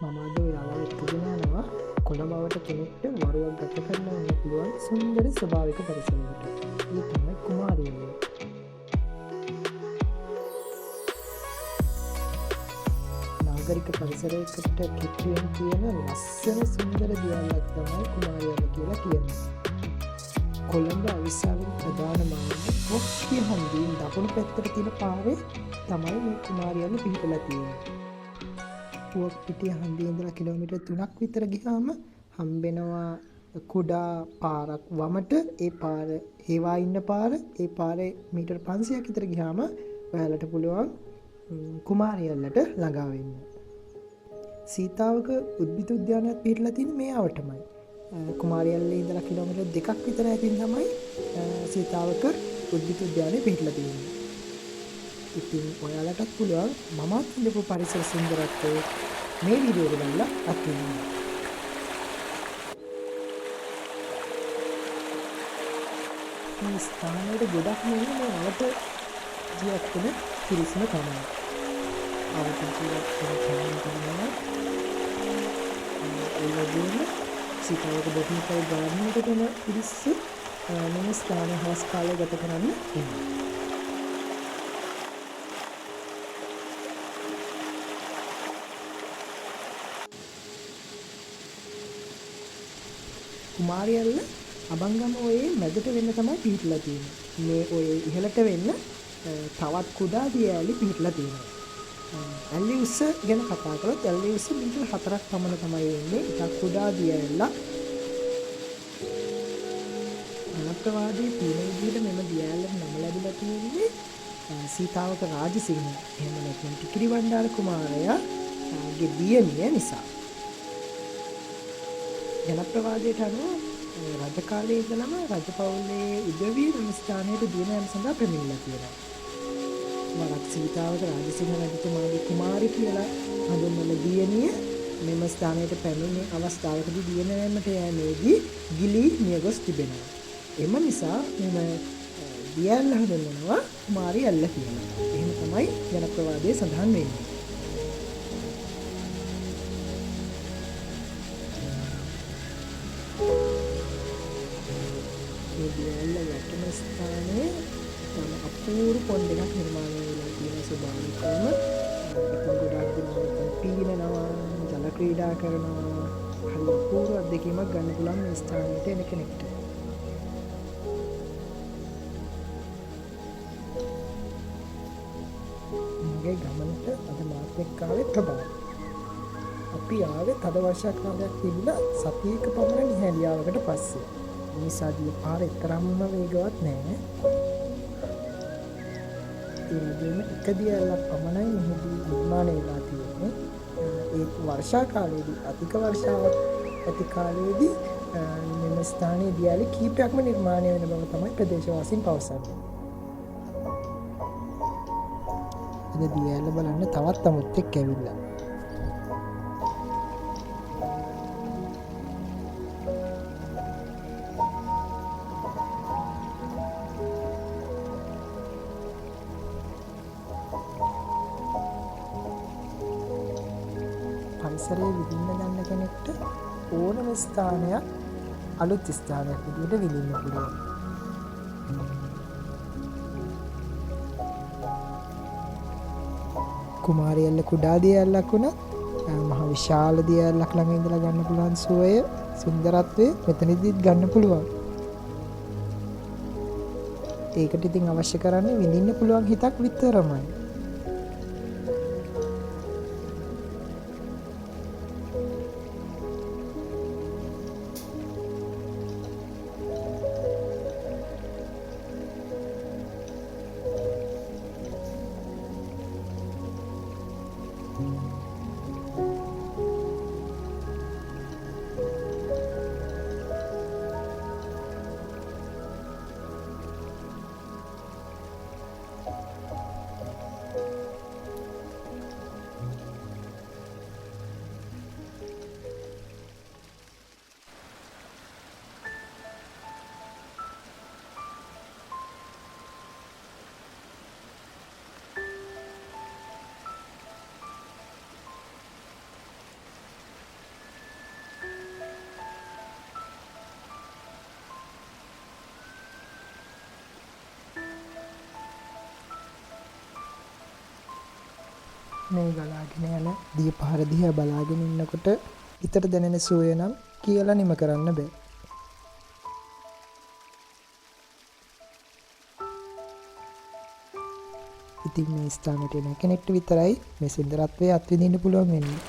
මම අද ඔයාලව එක්කගෙන යනවා කොළඹවට කෙනෙක්ට වරුවක් ගත කරන්න පුළුවන් සුන්දර ස්වභාවික පරිසරයකට. ඒ තමයි කුමාරියල්ල. නාගරික පරිසරයකට කිට්ටුවෙන් තියෙන ලස්සන සුන්දර දියල්ලක් තමයි කුමාරියල්ල කියලා කියන්නේ. කොළඹ අවිස්සාවෙන් ප්‍රධාන මාර්ග වොක්කිය හන්දියෙන් දකුණු පැත්තට තියෙන පාරේ තමයි මේ කුමාරියල්ල පිහිටලා තියෙන්නේ. පුවක් පිටිය හන්දියේ ඉඳලා කිලෝමීටර් 3ක් විතර ගියාම හම්බෙනවා කුඩා පාරක් වමට. ඒ පාර හේවා ඉන්න පාර. ඒ පාරේ මීටර් 500ක් විතර ගියාම ඔයාලට පුළුවන් කුමාරියල්ලට ළඟා වෙන්න. සීතාවක උද්භිද උද්‍යානයක් පිහිටලා තියෙන්නේ මේ අවටමයි. කුමාරියල්ලේ ඉඳලා කිලෝමීටර් 2ක් විතර ඇතින් තමයි සීතාවක උද්භිද උද්‍යානය පිහිටලා තියෙන්නේ. ඉතින් ඔයාලටත් පුළුවන් මමත් ඉඳපු පරිසර සුන්දරත්වය මේ වීඩියෝ එක බලලා අත්විඳින්න. මේ ස්ථානවල ගොඩක් නෙමෙයි මේ අවත ජීවත් වෙන පිරිසම තමයි. අවත ජීවත් වෙන කෙනෙක් තමයි. ඒ වගේම සීතාවක බොටනිකල් ගාඩන් එකට යන පිරිස මේ ස්ථානයේ හවස් කාලය ගත කරන්න එනවා. කුමාරියල්ල අබංගම ඔයේ මැදට වෙන්න තමයි පිහිටලා තියෙන්නේ. මේ ඔයේ ඉහළට වෙන්න තවත් කුඩා දියඇලි පිහිටලා තියෙනවා. ඇලි උස ගැන කතා කරොත් ඇලි උස මීටර් 4ක් පමණ තමයි වෙන්නේ. ඒක කුඩා දියඇල්ලක්. අනත්වාදී තියෙන විදිහට මෙම දියඇල්ලට නම ලැබිලා තියෙන්නේ සීතාවක රාජසිංහ. එහෙම නැත්නම් ටිකිරි බණ්ඩාර කුමාරයාගේ දියණිය නිසා. ජනප්‍රවාදයට අනුව රජ කාලයේ ඉඳලම රජපෞලේ උදවිය මෙම ස්ථානයට දින යාම සඳහා පැමිණිලා තියෙනවා. වරක් සීතාවක රාජසිංහ රජතුමාගේ කුමාරි කියලා හඳුන්වන දියණිය මෙම ස්ථානයට පැමිණි අවස්ථාවකදී දින යෑමට යෑමේදී ගිලී මියගොස් තිබෙනවා. එම නිසා මෙම දියැල්ල හඳුන්වනවා කුමාරියල්ල කියලා. එහෙම තමයි ජනප්‍රවාදයේ සඳහන් වෙන්නේ. දියැල්ල වැටෙන ස්ථානයේ තම අපූර්ව පොණ්ඩ එකක් නිර්මාණය වෙලා තියෙන ස්වභාවිකවම ගොඩක් දෙනා පීනනවා, ජල ක්‍රීඩා කරනවා, හරි අපූර්ව අත්දැකීමක් ගන්න පුළුවන් මේ ස්ථානයට එන කෙනෙක්ට. මගේ ගමනට අද මාත් එක්ක ආවේ ප්‍රභාව. අපි ආවේ තද වර්ෂා කාලයක් තිබුණා සතියක පමණ නිහැලියාවකට පස්සේ. නිසා දී පාර එතරම්ම වේගවත් නෑ. ඒ වගේම එක දියැලක් පමණයි මෙහිදී නිර්මාණය වෙලා තියෙන්නේ. ඒ වර්ෂා කාලයේදී අධික වර්ෂාවක් ඇති කාලයේදී මෙම ස්ථානයේ දියැලි කීපයක්ම නිර්මාණය වෙන බව තමයි ප්‍රදේශවාසීන් පවසන්නේ. අද දියැල බලන්න තවත් අමුත් එක්ක ඇවිල්ලා. පරිසරයේ විඳින්න ගන්න කෙනෙක්ට ඕනම ස්ථානයක් අලුත් ස්ථානයක් විදිහට විඳින්න පුළුවන්. කුමාරියල්ල කුඩා දියැලක් වුණත් මහ විශාල දියැලක් ළඟ ඉඳලා ගන්න පුළුවන් සුවය, සුන්දරත්වය මෙතනදිත් ගන්න පුළුවන්. ඒකට ඉතින් අවශ්‍ය කරන්නේ විඳින්න පුළුවන් හිතක් විතරමයි. මේ ගලාගෙන යන දිය පහර දිහා බලාගෙන ඉන්නකොට හිතට දැනෙන සුවය නම් කියලා නිම කරන්න බෑ. ඉතින් මේ ස්ථානයට එන කෙනෙක්ට විතරයි මේ සුන්දරත්වය අත්විඳින්න පුළුවන් වෙන්නේ.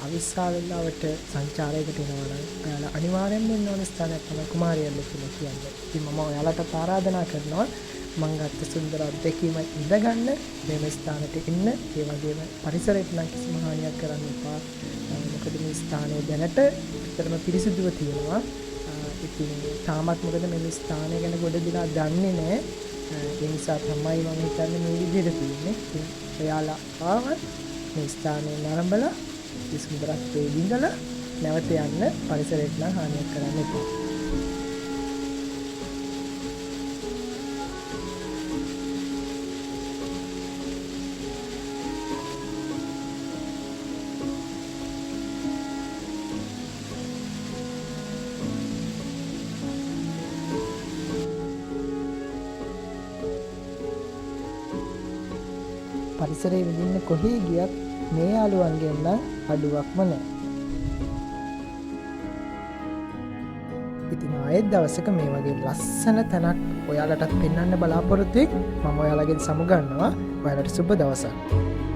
අවිස්සාවෙල්ලාවට සංචාරයකට එනවා නම් ඔයාලා අනිවාර්යෙන්ම ඉන්න ඕන ස්ථානයක් තමයි කුමාරියල්ල කියලා කියන්නේ. ඉතින් මම ඔයාලට ආරාධනා කරනවා මම ගත්ත සුන්දර අත්දැකීම ඉඳගන්න මේ ස්ථානෙට එන්න. ඒ වගේම පරිසරයට නම් කිසිම හානියක් කරන්න එපා. මොකද මේ ස්ථානය දැනට විතරම පිරිසිදුව තියෙනවා. ඉතින් තාමත් මොකද මේ ස්ථානය ගැන ගොඩ දිනා දන්නේ නැහැ. ඒ නිසා තමයි මම හිතන්නේ මේ විදිහට තියෙන්නේ. ඉතින් ඔයාලා ආවත් මේ ස්ථානය නරඹලා සුන්දරත්වයේ විඳලා නැවත යන්න. පරිසරයට නම් හානියක් කරන්න එපා. පරිසරයේ විඳින්න කොහේ ගියත් මේ යාළුවන්ගෙන් නම් අඩුවක්ම නැහැ. ඉතින් ආයෙත් දවසක මේ වගේ ලස්සන තැනක් ඔයාලටත් පෙන්වන්න බලාපොරොත්තු වෙයි. මම ඔයාලගෙන් සමුගන්නවා. ඔයාලට සුබ දවසක්.